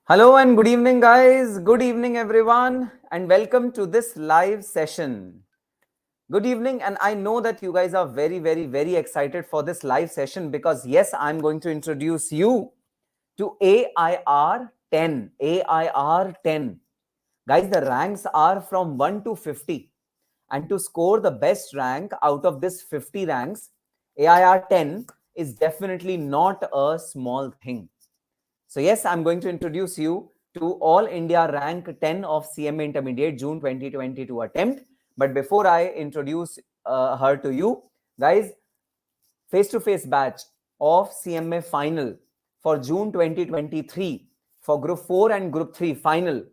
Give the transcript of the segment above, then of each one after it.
Hello and good evening, guys. Good evening, everyone, and welcome to this live session. Good evening, and I know that you guys are very, very, very excited for this live session because, yes, I'm going to introduce you to AIR 10. AIR 10. Guys, the ranks are from 1 to 50. And to score the best rank out of this 50 ranks, AIR 10 is definitely not a small thing. So yes, I'm going to introduce you to All India Rank 10 of CMA Intermediate June 2022 attempt. But before I introduce her to you, guys, face-to-face batch of CMA final for June 2023 for Group 4 and Group 3 final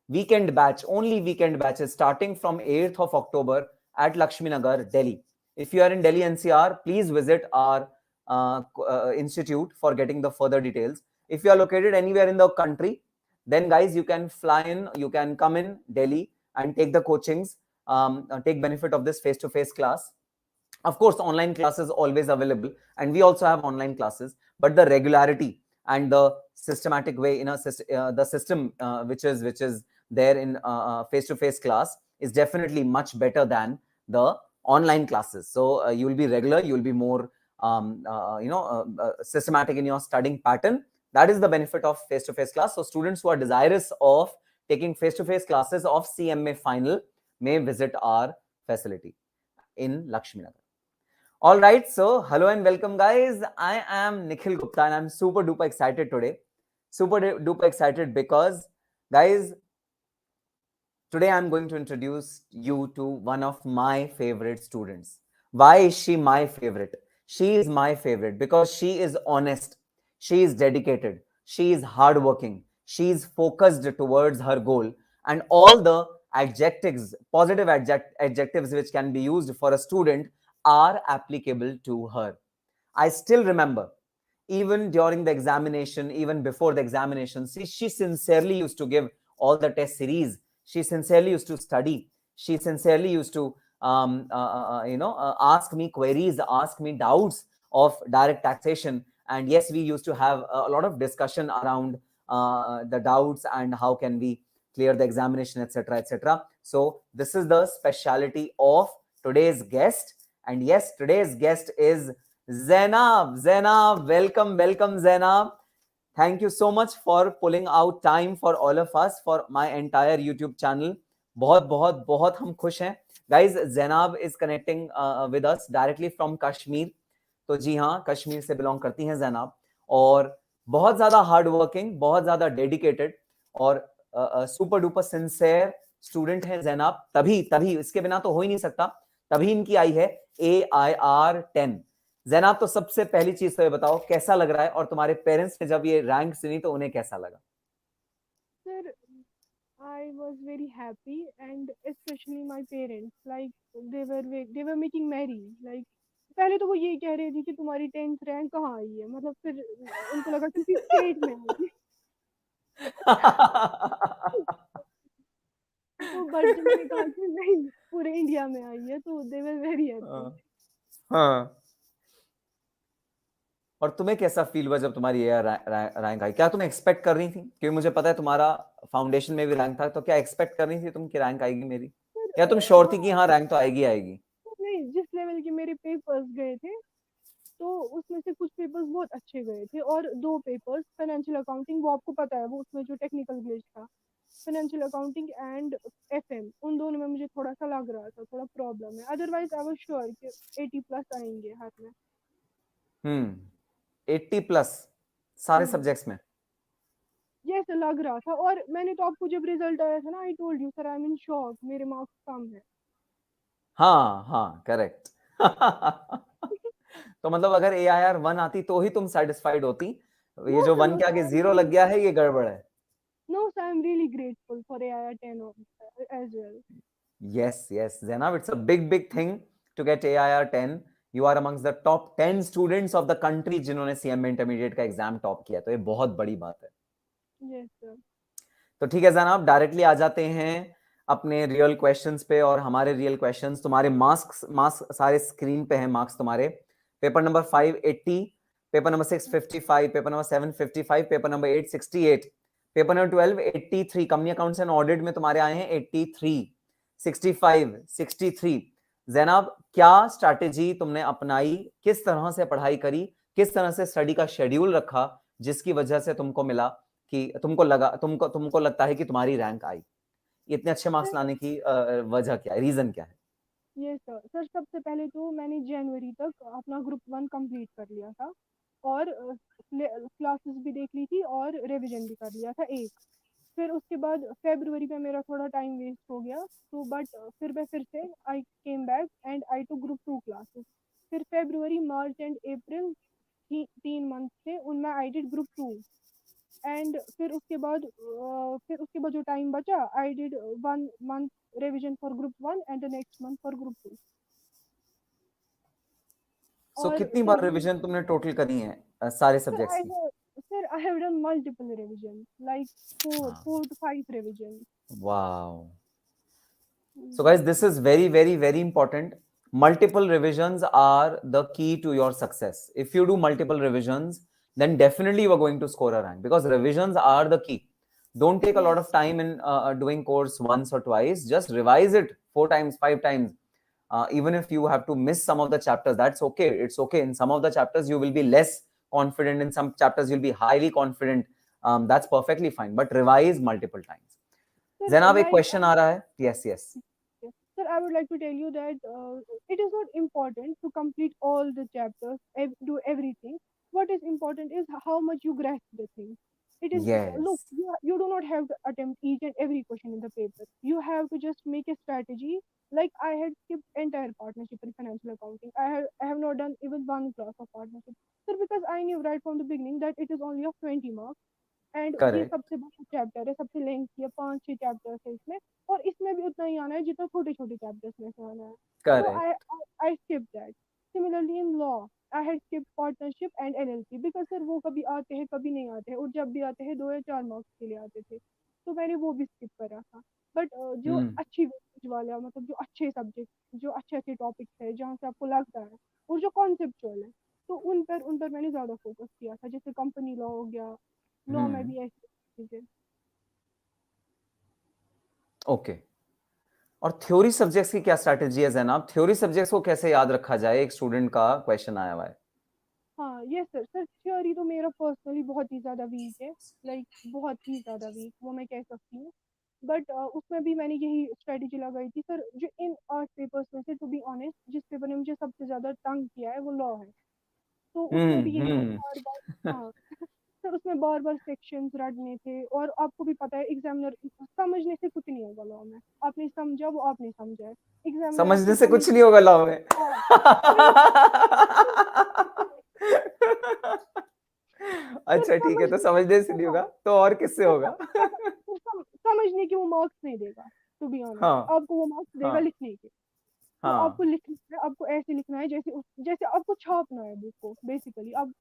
weekend batch, only weekend batches starting from 8th of October at Lakshmi Nagar, Delhi. If you are in Delhi NCR, please visit our institute for getting the further details. If you are located anywhere in the country, then guys, you can fly in, you can come in Delhi and take the coachings, take benefit of this face-to-face class. Of course, online classes always available, and we also have online classes, but the regularity and the systematic way in the system which is there in face-to-face class is definitely much better than the online classes. So you will be regular, you will be more systematic in your studying pattern. That is the benefit of face-to-face class. So students who are desirous of taking face-to-face classes of CMA final may visit our facility in Lakshmi Nagar. All right, so hello and welcome, guys. I am Nikhil Gupta and I'm super duper excited today. Super duper excited because, guys, today I'm going to introduce you to one of my favorite students. Why is she my favorite? She is my favorite because she is honest, she is dedicated, she is hardworking, she is focused towards her goal, and all the adjectives, positive adjectives which can be used for a student are applicable to her. I still remember, even during the examination, even before the examination, she sincerely used to give all the test series. She sincerely used to study. She sincerely used to, ask me queries, ask me doubts of direct taxation. And yes, we used to have a lot of discussion around the doubts and how can we clear the examination, etc., etc. So this is the speciality of today's guest. And yes, today's guest is Zainab. Zainab, welcome, welcome, Zainab. Thank you so much for pulling out time for all of us, for my entire YouTube channel. बहुत बहुत बहुत हम खुश हैं. Guys, Zainab is connecting with us directly from Kashmir. तो जी हाँ, कश्मीर से belong करती हैं जैनब, और बहुत ज्यादा हार्ड वर्किंग, बहुत ज्यादा डेडिकेटेड और सुपर डुपर सिंसियर स्टूडेंट है जैनब. तभी तभी इसके बिना तो हो ही नहीं सकता. तभी इनकी आई है AIR 10. जैनब, तो सबसे पहली चीज तो ये बताओ, कैसा लग रहा है, और तुम्हारे पेरेंट्स ने जब ये रैंक सुनी तो उन्हें कैसा लगा? Sir, I was very happy, and especially my parents, like they were making merry. Like पहले तो वो ये कह रही थी कि तुम्हारी 10th रैंक कहाँ आई है, मतलब फिर उनको लगा किसी स्टेट में आई तो बट जब मैंने कहा कि नहीं पूरे इंडिया में आई है तो दे वर वेरी हैप्पी. हाँ. और तुम्हें कैसा फील हुआ जब तुम्हारी ये रैंक आई? क्या तुम एक्सपेक्ट कर रही थी? क्योंकि मुझे पता है तुम्हारा फाउंडेशन में भी रैंक था, तो क्या एक्सपेक्ट कर रही थी तुम कि रैंक आएगी मेरी, या तुम श्योर थी हाँ, कि हाँ रैंक तो आएगी आएगी? नहीं, जिस लेवल के मेरे पेपर्स गए थे तो उसमें से कुछ पेपर्स बहुत अच्छे गए थे, और दो पेपर्स फाइनेंशियल अकाउंटिंग, वो आपको पता है वो उसमें जो टेक्निकल ग्लिच था, फाइनेंशियल अकाउंटिंग एंड एफएम, उन दोनों में मुझे थोड़ा सा लग रहा था थोड़ा प्रॉब्लम है, अदरवाइज आई वाज श्योर कि 80 प्लस आएंगे हाथ में. 80+ सारे हम्म, सब्जेक्ट्स में? ये ऐसा लग रहा था, और मैंने तो आपको जब रिजल्ट आया था ना, I told you sir I M in shock, मेरे मार्क्स कम है. हाँ हाँ, करेक्ट. तो मतलब अगर AIR 1 आती तो ही तुम सेटिस्फाइड होती. ये नो जो सर, 1 नो के सर, आगे आई एम 0 रियली, लग गया है, ये गड़बड़ है. No sir, I am really grateful for AIR 10 as well. Yes, yes, Zainab, it's a big, big thing to get AIR 10. You are amongst the top 10 students of the country जिन्होंने CMA intermediate का exam top किया, तो ये बहुत बड़ी बात है. Yes sir. तो ठीक है जनाब, डायरेक्टली आ जाते हैं अपने रियल क्वेश्चंस पे. और हमारे रियल क्वेश्चंस, तुम्हारे मार्क्स मार्क्स सारे स्क्रीन पे हैं. मार्क्स तुम्हारे paper number 5 80, paper number 6 55, paper number 7 55, paper number 8 68, paper number 12 83. Company accounts and audit में तुम्हारे आए हैं 83, 65, 63. जैनब, क्या स्ट्रैटेजी तुमने अपनाई, किस तरह से पढ़ाई करी, किस तरह से स्टडी का शेड्यूल रखा, जिसकी वजह से तुमको मिला कि तुमको लगता है कि तुम्हारी रैंक आई? इतने अच्छे मार्क्स लाने की वजह क्या है, रीजन क्या है? ये सर, सबसे पहले तो मैंने जनवरी तक अपना ग्रुप 1 कंप्लीट कर लिया था, और क्लासेस भी देख ली थी और रिवीजन भी कर लिया था एक. फिर उसके बाद फेब्रुवरी में मेरा थोड़ा टाइम वेस्ट हो गया, तो बट फिर मैं फिर से I came back and I to group 2 classes. फिर February March and April 3 month थे, उनमें आई डिड ग्रुप 2. एंड फिर उसके बाद जो टाइम बचा I did 1 month revision for group 1 and the next month for group 2. सो और कितनी फिर बार रिवीजन तुमने टोटल करी है सारे sir, सब्जेक्ट्स I की? have sir, I have done multiple revisions, like four to five revisions. Wow. So Mm, guys, this is very, very, very important. Multiple revisions are the key to your success. If you do multiple revisions, then definitely you are going to score a rank, because revisions are the key. Don't take a yes, lot of time in doing course once or twice. Just revise it 4 times, 5 times. Even if you have to miss some of the chapters, that's okay. It's okay. In some of the chapters, you will be less confident. In some chapters, you'll be highly confident. That's perfectly fine. But revise multiple times. sir, जनाब, एक like question आ रहा है. Yes yes. yes, sir, I would like to tell you that it is not important to complete all the chapters, do everything. What is important is how much you grasp the thing. It is look, Yes. you do not have to attempt each and every question in the paper. You have to just make a strategy. Like I had skipped entire partnership in financial accounting. I have not done even one class of partnership. Sir, because I knew right from the beginning that it is only of 20 marks. And ये correct. सबसे बड़ा chapter है, सबसे lengthy है, 5-6 chapters है इसमें, और इसमें भी उतना ही आना है जितना छोटे छोटे चैप्टर्स में से आना है. तो आई correct. I skip that. Similarly in law I had skip partnership and LLP, because sir वो कभी आते हैं कभी नहीं आते हैं, और जब भी आते हैं 2 या 4 मार्क्स के लिए आते थे, तो मैंने वो भी स्किप करा था. बट जो हम्म. अच्छी वेटेज वाला, मतलब जो अच्छे सब्जेक्ट, जो अच्छे अच्छे टॉपिक्स है जहाँ से आपको लगता है, और जो कॉन्सेप्चुअल है, तो उन पर मैंने ज़्यादा फोकस किया था, जैसे कंपनी लॉ हो गया, लॉ में हम्म। भी ऐसी चीज़ें। ओके। और थ्योरी सब्जेक्ट्स की क्या स्ट्रैटेजी है जैनब? थ्योरी सब्जेक्ट्स को कैसे याद रखा जाए? एक स्टूडेंट का क्वेश्चन आया हुआ है। हाँ यस सर, सर थ्योरी तो मेरा पर्सनली बहुत ही ज़्यादा वीक है, लाइक बहुत ही ज़्यादा वीक, वो मैं कह सकती हूँ। बट उसमें भी मैंने यही स्ट्रेटेजी लगाई थी सर। जो इन 8 पेपर्स में से, टू बी ऑनेस्ट, जिस पेपर ने मुझे सबसे ज़्यादा तंग किया है वो लॉ है। तो उसमें भी यही था, हम्म। बार बार। हाँ सर, उसमें बार बार सेक्शंस रटने थे, और आपको भी पता है एग्जामिनर, समझने से कुछ नहीं होगा लॉ में। आपने समझा, वो आपने समझा है, एग्जामिनर समझने आपसे से हमें। कुछ नहीं होगा लॉ में। हाँ नहीं, सर अच्छा ठीक है, तो समझने समझने से नहीं हाँ, होगा तो और किससे सर होगा? समझने के वो मार्क्स नहीं देगा, टू बी ऑनेस्ट। हाँ। आपको वो मार्क्स देगा हाँ। लिखने के। तो आपको हाँ। लिखना है, आपको ऐसे लिखना है जैसे जैसे आपको छापना है बुक को, बेसिकली। आप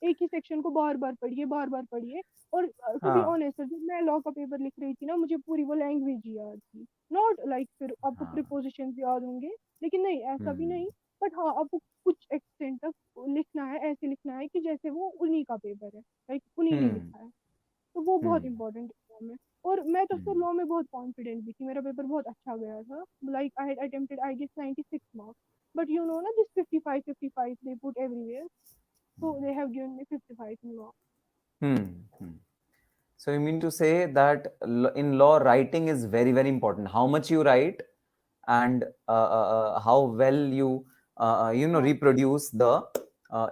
एक ही सेक्शन को बार बार पढ़िए, बार बार पढ़िए। और टू बी हाँ। ऑनेस्ट, जब मैं लॉ का पेपर लिख रही थी ना, मुझे पूरी वो लैंग्वेज याद थी। नॉट लाइक फिर आपको हाँ। प्रिपोजिशंस याद होंगे, लेकिन नहीं, ऐसा भी हम्म। नहीं। बट हाँ, आपको कुछ एक्सटेंट तक लिखना है, ऐसे लिखना है कि जैसे वो उन्हीं का पेपर है, लाइक उन्हीं ने हम्म। लिखा है। तो वो बहुत हम्म। इंपॉर्टेंट है लॉ में। और मैं तो सर हम्म। लॉ में बहुत कॉन्फिडेंट भी थी, मेरा पेपर बहुत अच्छा गया था। Like I had attempted I guess 96 marks. But you know ना, दिस 55 55 they put everywhere, so they have given me 55 in law. Hmm. Hmm. So you mean to say that in law writing is very very important. How much you write and how well you हाँ reproduce the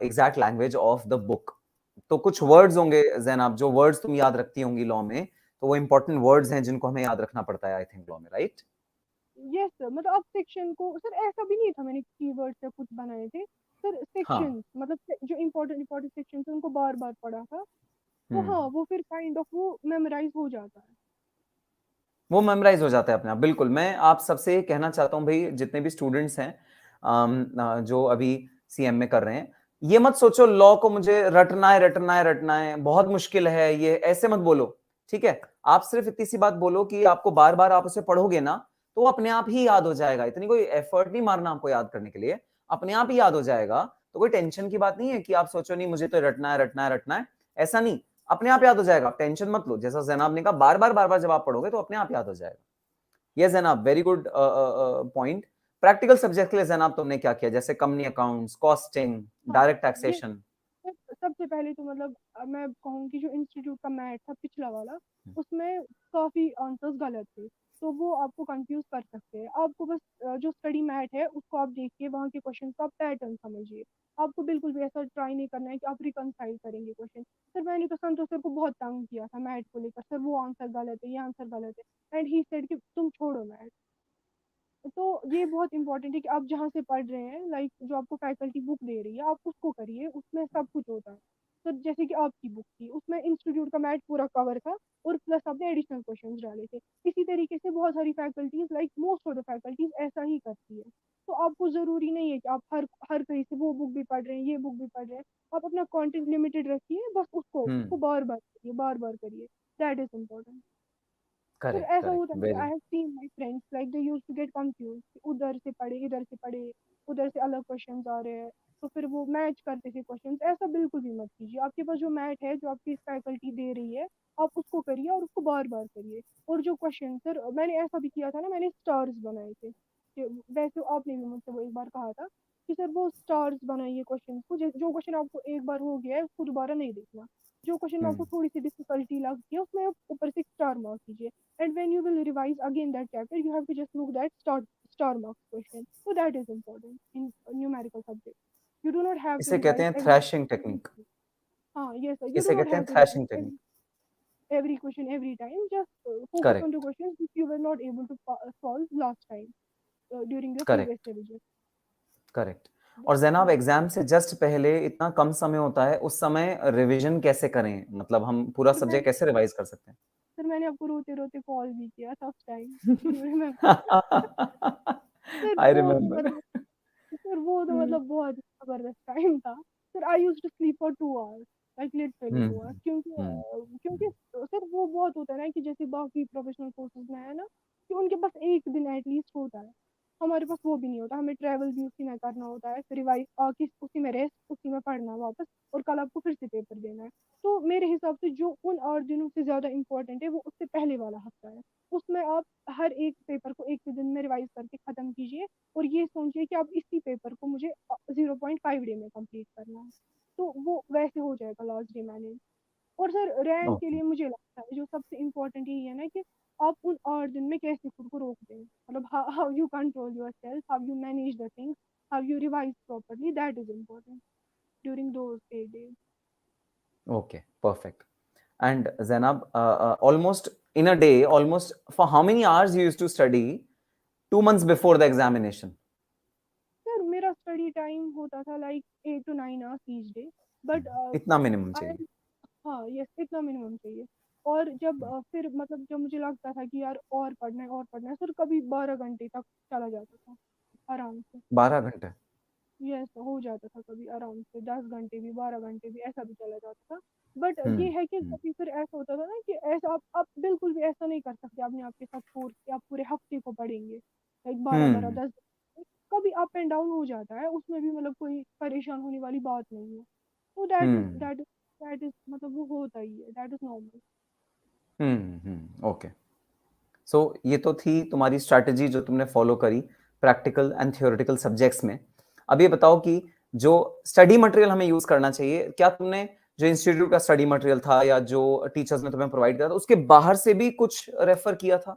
exact language of the book. तो कुछ हाँ words होंगे जैनब, जो words तुम याद रखती होंगी लॉ में, तो वो इंपॉर्टेंट वर्ड्स हैं जिनको हमें याद रखना पड़ता है आई थिंक लॉ में, राइट? यस सर, मतलब अब सेक्शन को सर ऐसा भी नहीं था मैंने कीवर्ड से कुछ बनाए थे सर। हाँ। सेक्शंस मतलब जो इम्पोर्टेंट इम्पोर्टेंट सेक्शंस उनको बार बार पढ़ा था। तो हाँ, हम्म। वो फिर काइंड ऑफ वो मेमोराइज हो जाता है। वो मेमोराइज हो जाता है अपने आप। बिल्कुल, मैं आप सबसे कहना चाहता हूँ भाई, जितने भी स्टूडेंट्स हैं जो अभी सीएम में कर रहे हैं, ये मत सोचो लॉ को मुझे रटना है रटना है रटना है, बहुत मुश्किल है ये, ऐसे मत बोलो। ठीक है, आप सिर्फ इतनी सी बात बोलो कि आपको बार बार आप उसे पढ़ोगे ना, तो वो अपने आप ही याद हो जाएगा। इतनी कोई एफर्ट नहीं मारना आपको याद करने के लिए, अपने आप ही याद हो जाएगा। तो कोई टेंशन की बात नहीं है कि आप सोचो नहीं मुझे तो रटना है रटना है रटना है, ऐसा नहीं। अपने आप याद हो जाएगा, टेंशन मत लो। जैसा जैनाब ने कहा, बार बार जब आप पढ़ोगे तो अपने आप याद हो जाएगा। ये Zainab very good point. Practical subject के लिए जैनाब तुमने क्या किया? जैसे कंपनी अकाउंट्स, कॉस्टिंग, हाँ डायरेक्ट ये टैक्सेशन। सबसे पहले तो मतलब मैं कहूँगी जो इंस्टीट्यूट का मैथ था पिछला वाला, उसमें काफ़ी आंसर्स गलत थे। तो वो आपको कंफ्यूज कर सकते हैं। आपको बस जो स्टडी मैथ है उसको आप देखिए, वहाँ के क्वेश्चन का पैटर्न समझिए। आपको बिल्कुल भी ऐसा ट्राई नहीं करना है कि आप रिकनसाइल करेंगे क्वेश्चन। सर मैंने तो संतोष सर को बहुत तंग किया था मैथ को लेकर, सर वो आंसर गलत है, ये आंसर गलत है, एंड ही सेड कि तुम छोड़ो मैथ। तो ये बहुत इंपॉर्टेंट है कि आप जहाँ से पढ़ रहे हैं, लाइक जो आपको फैकल्टी बुक दे रही है आप उसको करिए, उसमें सब कुछ होता है। तो जैसे कि आपकी बुक थी, उसमें इंस्टीट्यूट का मैथ पूरा कवर था, और प्लस आपने एडिशनल क्वेश्चंस डाले थे। इसी तरीके से बहुत सारी faculties, like most of the faculties ऐसा ही करती है। तो आपको जरूरी नहीं है कि आप हर हर कहीं से वो बुक भी पढ़ रहे हैं, ये बुक भी पढ़ रहे हैं। आप अपना कंटेंट लिमिटेड रखिए, बस उसको उसको बार बार करिए, बार बार करिए। That is important. फिर करेक्ट ऐसा करेक्ट होता है कि very. I have seen my friends like they used to get confuse, उधर से पढ़े, इधर से पढ़े, उधर से अलग क्वेश्चंस आ रहे हैं, तो फिर वो मैच करते थे क्वेश्चंस। ऐसा बिल्कुल भी मत कीजिए। आपके पास जो मैथ है, जो आपकी फैकल्टी दे रही है, आप उसको करिए और उसको बार बार करिए। और जो क्वेश्चन सर मैंने ऐसा भी किया था ना, मैंने स्टार्स बनाए थे वैसे आपने भी मुझसे वो एक बार कहा था कि सर वो स्टार्स बनाइए क्वेश्चन को। जो क्वेश्चन आपको एक बार हो गया है उसको दोबारा नहीं देखना। जो क्वेश्चन में आपको थोड़ी सी डिफिकल्टी लगती है उसमें आप ऊपर से स्टार मार्क कीजिए। And when you will revise again that chapter, you have to just look that star marks question. So that is important in numerical subject. You do not have to इसे कहते revise हैं every thrashing every technique. yes sir. You do इसे not कहते हैं have to revise thrashing technique. every question every time. Just focus on the correct questions which you were not able to solve last time during your previous correct revision. Correct. और Zainab, exam से just पहले इतना कम समय होता है, उस समय revision कैसे करें? मतलब हम पूरा सर सब्जेक्ट कैसे रिवाइज कर सकते मैंने आपको रोते रोते कॉल भी किया था उस टाइम। सर आई वो तो रिमेम्बर। मतलब सर वो तो मतलब बहुत जबरदस्त टाइम था। Sir I used to sleep for 2 hours, like literally 2 hours, क्योंकि हम्म। क्योंकि सर वो बहुत होता है ना कि जैसे बाकी प्रोफेशनल कोर्सेज में है ना, कि उनके पास एक दिन एटलीस्ट होता है। हमारे पास वो भी नहीं होता, हमें ट्रैवल भी उसी में करना होता है, फिर रिवाइज उसी में रेस्ट, उसी में पढ़ना वापस, और कल आपको फिर से पेपर देना है। तो मेरे हिसाब से जो उन 8 दिनों से ज्यादा इंपॉर्टेंट है वो उससे पहले वाला हफ्ता है। उसमें आप हर एक पेपर को एक ही दिन में रिवाइज करके खत्म कीजिए, और ये सोचिए कि आप इसी पेपर को मुझे 0.5 डे में कंप्लीट करना है। तो वो वैसे हो जाएगा लास्ट डे मैनेज। और सर रैंक के ओके। लिए मुझे लगता है जो सबसे इम्पोर्टेंट यही है ना कि आप उन 8 दिन में कैसे खुद को रोक दें, मतलब how you control your self, how you manage the things, how you revise properly, that is important during those 8 days. Okay, perfect. And Zainab, almost in a day, almost for how many hours you used to study 2 months before the examination? Sir मेरा study time होता था like 8 to 9 hours each day, but इतना minimum I, चाहिए। हाँ yes इतना minimum चाहिए। और जब फिर मतलब जब मुझे लगता था कि यार और पढ़ना है और पढ़ना है, सर कभी 12 घंटे तक चला जाता था आराम से। 12 घंटे? यस हो जाता था कभी आराम से 10 घंटे भी, 12 घंटे भी, ऐसा भी चला जाता था। बट ये हम्म। है कि हम्म। कभी फिर ऐसा होता था ना कि ऐसा आप बिल्कुल भी ऐसा नहीं कर सकते अपने आप के साथ फोर्स कि आप पूरे हफ्ते को पढ़ेंगे लाइक 12 12 हम्म। 10। कभी अप एंड डाउन हो जाता है, उसमें भी मतलब कोई परेशान होने वाली बात नहीं है। तो हम्म। दैट इज मतलब वो होता ही है, दैट इज नॉर्मल। ओके। सो ये तो थी तुम्हारी स्ट्रैटेजी जो तुमने फॉलो करी प्रैक्टिकल एंड थियोरेटिकल सब्जेक्ट्स में। अब ये बताओ कि जो स्टडी मटेरियल हमें यूज करना चाहिए, क्या तुमने जो इंस्टीट्यूट का स्टडी मटेरियल था या जो टीचर्स ने तुम्हें प्रोवाइड किया था उसके बाहर से भी कुछ रेफर किया था?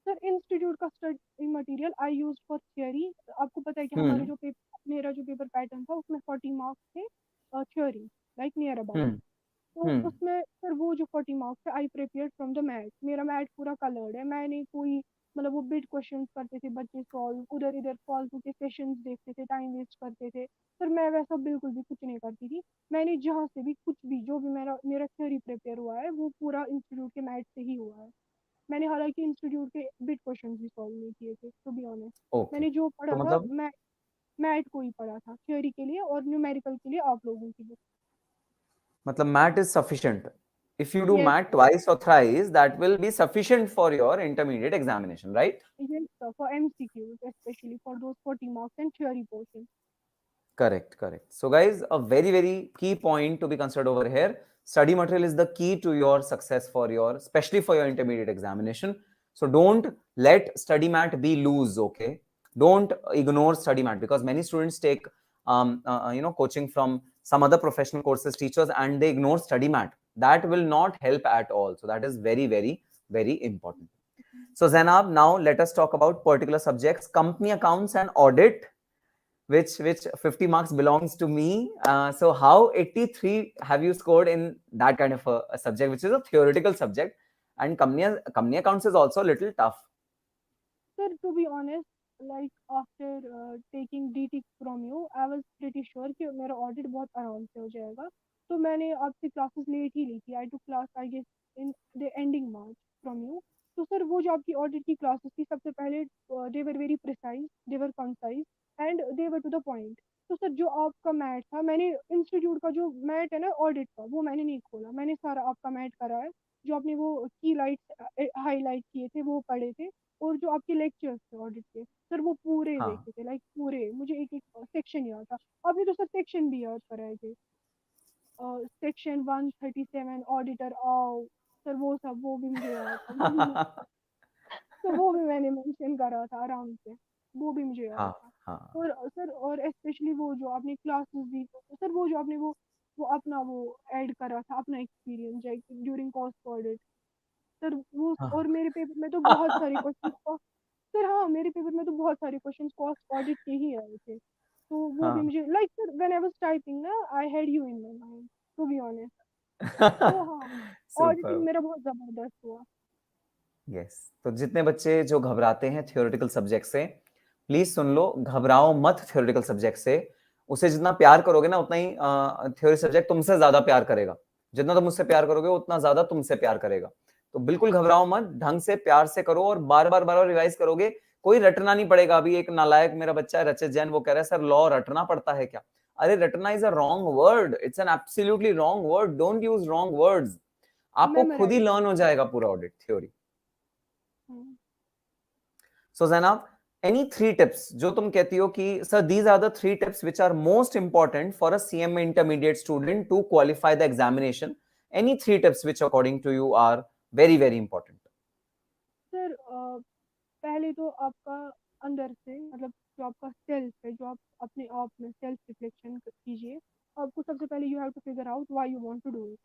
सर इंस्टीट्यूट का study material I use for theory. आपको पता है कि हमारे हम्म। जो पेपर, मेरा जो पेपर पैटर्न था उसमें 40 मार्क्स थे थ्योरी, लाइक नियर अबाउट। हम्म। तो हम्म। उसमें सर वो जो 40 मार्क्स है आई प्रिपेयर्ड फ्रॉम द मैथ, मेरा मैथ पूरा कलर्ड है, मैंने कोई मतलब वो बिट क्वेश्चंस करते थे बच्चे सॉल्व, उधर इधर फालतू के सेशंस देखते थे, टाइम वेस्ट करते थे। सर मैं वैसा बिल्कुल भी कुछ नहीं करती थी। मैंने जहाँ से भी कुछ भी जो भी मेरा मेरा थ्योरी प्रिपेयर हुआ है वो पूरा इंस्टीट्यूट के मैथ से ही हुआ है। मैंने हालांकि इंस्टीट्यूट के बिट क्वेश्चंस भी सॉल्व नहीं किए थे टू बी ऑनेस्ट। ओके। मैंने जो तो पढ़ा था मतलब मैथ को ही पढ़ा था थ्योरी के लिए, और न्यूमेरिकल के लिए आप लोगों की book. MAT is sufficient. If you do yes MAT twice or thrice, that will be sufficient for your intermediate examination, right? yes sir, for MCQs especially for those 40 marks and theory portion. Correct, correct. So, guys, a very, very key point to be considered over here. Study material is the key to your success for your, especially for your intermediate examination. So, don't let study mat be loose. Okay, don't ignore study mat because many students take, coaching from some other professional courses, teachers, and they ignore study mat. That will not help at all. So, that is very, very, very important. So, Zainab, now let us talk about particular subjects: company accounts and audit, which 50 marks belongs to me. So how 83 have you scored in that kind of a subject, which is a theoretical subject, and company accounts is also a little tough. Sir, to be honest, like after taking DT from you, I was pretty sure कि मेरा audit बहुत आराम से हो जाएगा। तो मैंने आपसे क्लासेस लेट ही ली थी, I to class I guess in the ending March from you. तो सर वो जो आपकी ऑडिट की क्लासेस थी, सबसे पहले they were very precise, they were concise and they were to the point. तो सर जो आपका मैथ था, मैंने इंस्टीट्यूट का जो मैथ है ना ऑडिट का, वो मैंने नहीं खोला, मैंने सारा आपका मैथ करा है। जो आपने वो की लाइट हाईलाइट किए थे वो पढ़े थे, और जो आपके लेक्चर्स थे ऑडिट के सर वो पूरे हाँ। देखे थे, लाइक पूरे मुझे एक एक सेक्शन याद था। आपने तो सर सेक्शन भी याद कराए थे, सेक्शन 137 ऑडिटर आओ, सर वो सब वो भी मुझे याद था, वो भी तो वो भी मैंने मेंशन करा था आराम से, वो भी मुझे याद हाँ। था। हाँ। और सर और स्पेशली वो जो आपने क्लासेस दी तो सर वो जो आपने वो अपना वो ऐड करा था अपना experience during cost audit, sir वो और मेरे पेपर में तो बहुत सारे क्वेश्चन। सर हाँ मेरे पेपर में तो बहुत सारे क्वेश्चंस कॉस्ट ऑडिट के ही आए थे। तो वो भी हाँ। मुझे like sir when I was typing ना, I had you in my mind to be honest. तो हाँ ऑडिटिंग सुपर। मेरा बहुत जबरदस्त हुआ। यस। तो जितने बच्चे जो घबराते हैं थियोरेटिकल सब्जेक्ट से, प्लीज सुन लो, घबराओ मत थियोरेटिकल सब्जेक्ट से। उसे जितना प्यार करोगे ना, उतना ही थ्योरी सब्जेक्ट तुमसे ज्यादा प्यार करेगा। जितना तुम मुझसे प्यार करोगे उतना ज्यादा तुमसे प्यार करेगा। तो बिल्कुल घबराओ मत, ढंग से प्यार से करो और बार बार रिवाइज करोगे। कोई रटना नहीं पड़ेगा। अभी एक नालायक मेरा बच्चा है रचित जैन, वो कह रहा है सर लॉ रटना पड़ता है क्या? अरे रटना is a wrong word, it's an absolutely wrong word, don't use wrong words. आपको खुद ही मेमोराइज। लर्न हो जाएगा पूरा audit theory. So Zainab, any 3 tips जो तुम कहती हो कि sir these are the 3 tips which are most important for a CMA intermediate student to qualify the examination, any 3 tips which according to you are very very important? Sir पहले तो आपका अंदर से मतलब जो आपका सेल्फ है, जो आप अपने आप में सेल्फ रिफ्लेक्शन कीजिए। आपको सबसे पहले you have to figure out why you want to do it.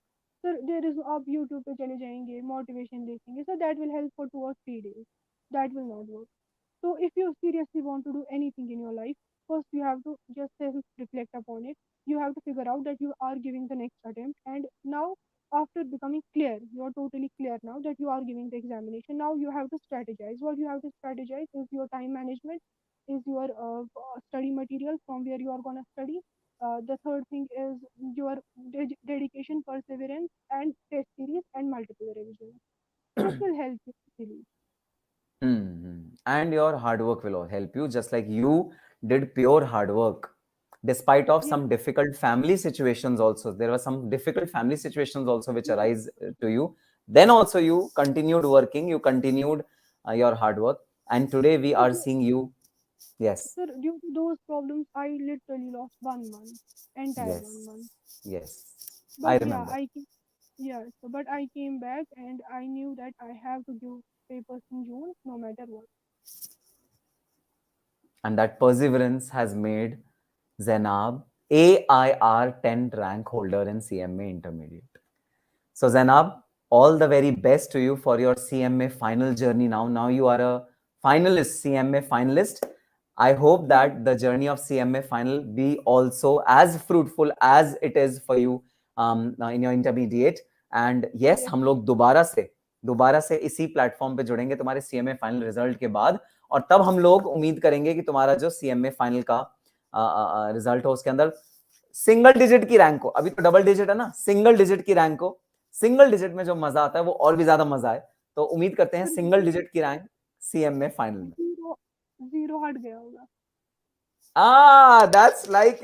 Sir there is, आप यूट्यूब पे चले जाएंगे, मोटिवेशन देखेंगे, sir that will help for 2 or 3 days, that will not work. So if you seriously want to do anything in your life, first you have to just self-reflect upon it. You have to figure out that you are giving the next attempt, and now after becoming clear, you are totally clear now that you are giving the examination. Now you have to strategize. What you have to strategize is your time management, is your study material from where you are gonna study. The third thing is your dedication, perseverance, and test series and multiple revisions. This will help you really. And your hard work will help you, just like you did pure hard work despite of Yes, some difficult family situations. Also there were some difficult family situations also which yes, arise to you, then also you continued working, you continued your hard work, and today we sir. are seeing you. Yes, Sir, due to those problems, I literally lost 1 month, entire yes, 1 month. yes, I But yeah, remember. but I came back and I knew that I have to give papers in June no matter what. And that perseverance has made Zainab AIR 10 rank holder in CMA intermediate. So Zainab, all the very best to you for your CMA final journey now. Now you are a finalist, CMA finalist. I hope Yes, that the journey of CMA final be also as fruitful as it is for you in your intermediate. And yes, yes, हम लोग दोबारा से इसी platform पे जुड़ेंगे तुम्हारे CMA final result के बाद, और तब हम लोग उम्मीद करेंगे कि तुम्हारा जो CMA फाइनल का रिजल्ट हो उसके अंदर सिंगल डिजिट की रैंक हो। अभी तो डबल डिजिट है ना, सिंगल डिजिट की रैंक हो। सिंगल डिजिट में जो मजा आता है वो और भी ज्यादा मजा है, तो उम्मीद करते हैं sir, सिंगल डिजिट की रैंक CMA फाइनल में। जीरो जीरो हट गया होगा। That's like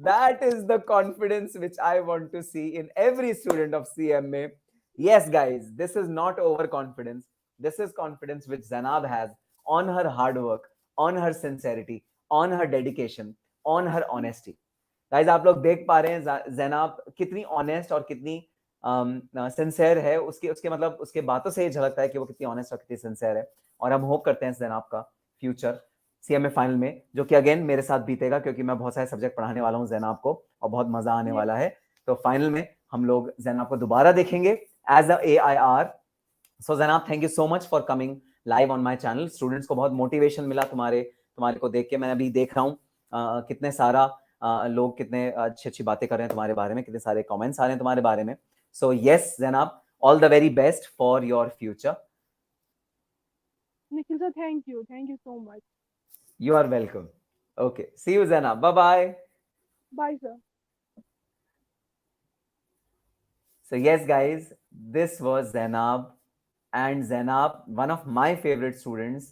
that is the confidence which I want to see in every student of CMA. Yes, guys, this is not overconfidence. This is confidence which Zainab has on her hard work, on her sincerity, on her dedication, on her honesty. Guys आप लोग देख पा रहे हैं जैनाब कितनी honest और कितनी sincere है, उसके उसके मतलब उसके बातों से ये झलकता है कि वो कितनी ऑनेस्ट और कितनी सिंसियर है। और हम होप करते हैं जैनाब का फ्यूचर सीएमए फाइनल में, जो कि अगेन मेरे साथ बीतेगा क्योंकि मैं बहुत सारे सब्जेक्ट पढ़ाने वाला हूँ जैनाब को और बहुत मजा आने Yes, वाला है। तो फाइनल में हम लोग जैनाब को दोबारा देखेंगे as a AIR। So Zainab, thank you so much for coming live on my channel. Students को बहुत मोटिवेशन मिला तुम्हारे को देख के। मैं अभी देख रहा हूँ कितने सारा लोग कितने अच्छी अच्छी बातें कर रहे हैं तुम्हारे बारे में, कितने सारे कमेंट्स आ रहे हैं तुम्हारे बारे में। So yes Zainab, all the very best for your future. Nikhil sir, thank you so much. You are welcome. Okay, see you Zainab, bye bye. Bye, sir. So yes guys, this was Zainab, and Zainab one of my favorite students.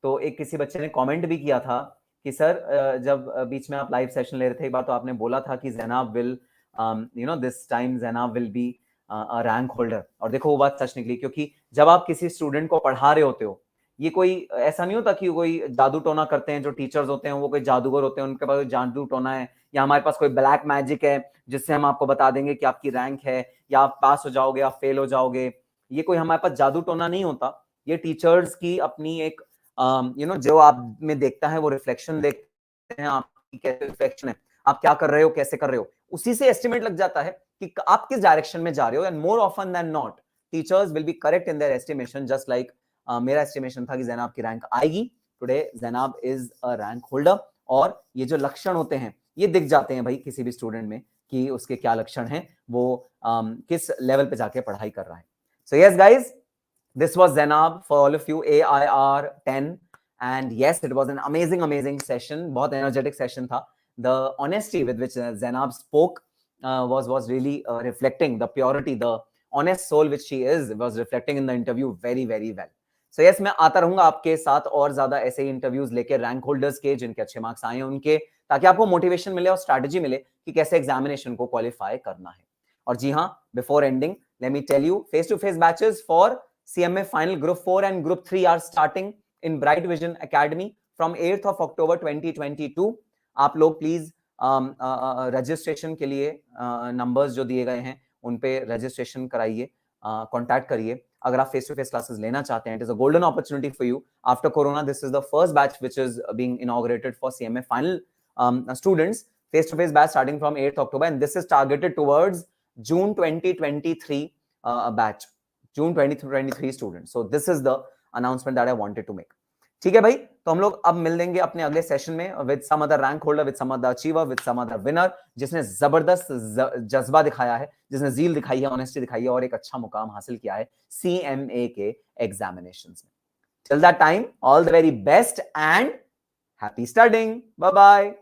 तो एक किसी बच्चे ने comment भी किया था कि sir जब बीच में आप लाइव सेशन ले रहे थे एक बार, तो आपने बोला था कि Zainab will this time Zainab will be rank holder. और देखो वो बात सच निकली, क्योंकि जब आप किसी स्टूडेंट को पढ़ा रहे होते हो, ये कोई ऐसा नहीं होता कि कोई जादू टोना करते हैं। जो टीचर्स होते हैं वो कोई जादूगर होते हैं, उनके पास जादू टोना है, या हमारे पास कोई ब्लैक मैजिक है जिससे हम आपको बता देंगे कि आपकी रैंक है, या आप पास हो जाओगे या फेल हो जाओगे। ये कोई हमारे पास जादू टोना नहीं होता। ये टीचर्स की अपनी एक जो आप में देखता है वो रिफ्लेक्शन देखते हैं, आपकी कैसे रिफ्लेक्शन है, आप क्या कर रहे हो, कैसे कर रहे हो, उसी से एस्टिमेट लग जाता है कि आप किस डायरेक्शन में जा रहे हो। And more often than not teachers will be correct in their estimation, just like मेरा एस्टिमेशन था कि जैनाब की रैंक आएगी। Today Zainab is a rank holder, और ये जो लक्षण होते हैं ये दिख जाते हैं भाई किसी भी स्टूडेंट में कि उसके क्या लक्षण हैं, वो किस लेवल पे जाके पढ़ाई कर रहा है। So yes guys, this was Zainab for all of you, AIR 10, and yes, it was an amazing session, बहुत energetic session था। The honesty with which Zainab spoke was really reflecting the purity, the honest soul which she is, was reflecting in the interview very well. So yes, मैं आता रहूंगा आपके साथ और ज्यादा ऐसे इंटरव्यूज लेके रैंक होल्डर्स के, जिनके अच्छे मार्क्स आए हैं उनके, ताकि आपको मोटिवेशन मिले और स्ट्रैटेजी मिले कि कैसे एग्जामिनेशन को क्वालिफाई करना है। और जी हाँ, before ending let me tell you, face to face batches for CMA final group 4 and group 3 are starting in Bright Vision Academy from 8th of October 2022। आप लोग प्लीज रजिस्ट्रेशन के लिए नंबर्स जो दिए गए हैं उन पे रजिस्ट्रेशन कराइए, कॉन्टैक्ट करिए अगर आप फेस टू फेस क्लासेस लेना चाहते हैं। It is a golden opportunity for you after corona. This is the first batch which is being inaugurated for CMA final students, face to face batch starting from 8th October, and this is targeted towards June 2023 batch, June 2023 students. So this is the announcement that I wanted to make. ठीक है भाई, तो हम लोग अब मिल लेंगे अपने अगले सेशन में with some other rank holder, with some other achiever, with some other winner, जिसने जबरदस्त जज्बा दिखाया है, जिसने जील दिखाई है, ऑनेस्टी दिखाई है और एक अच्छा मुकाम हासिल किया है CMA के एग्जामिनेशंस में। Till that time, all the very best and happy studying. Bye bye.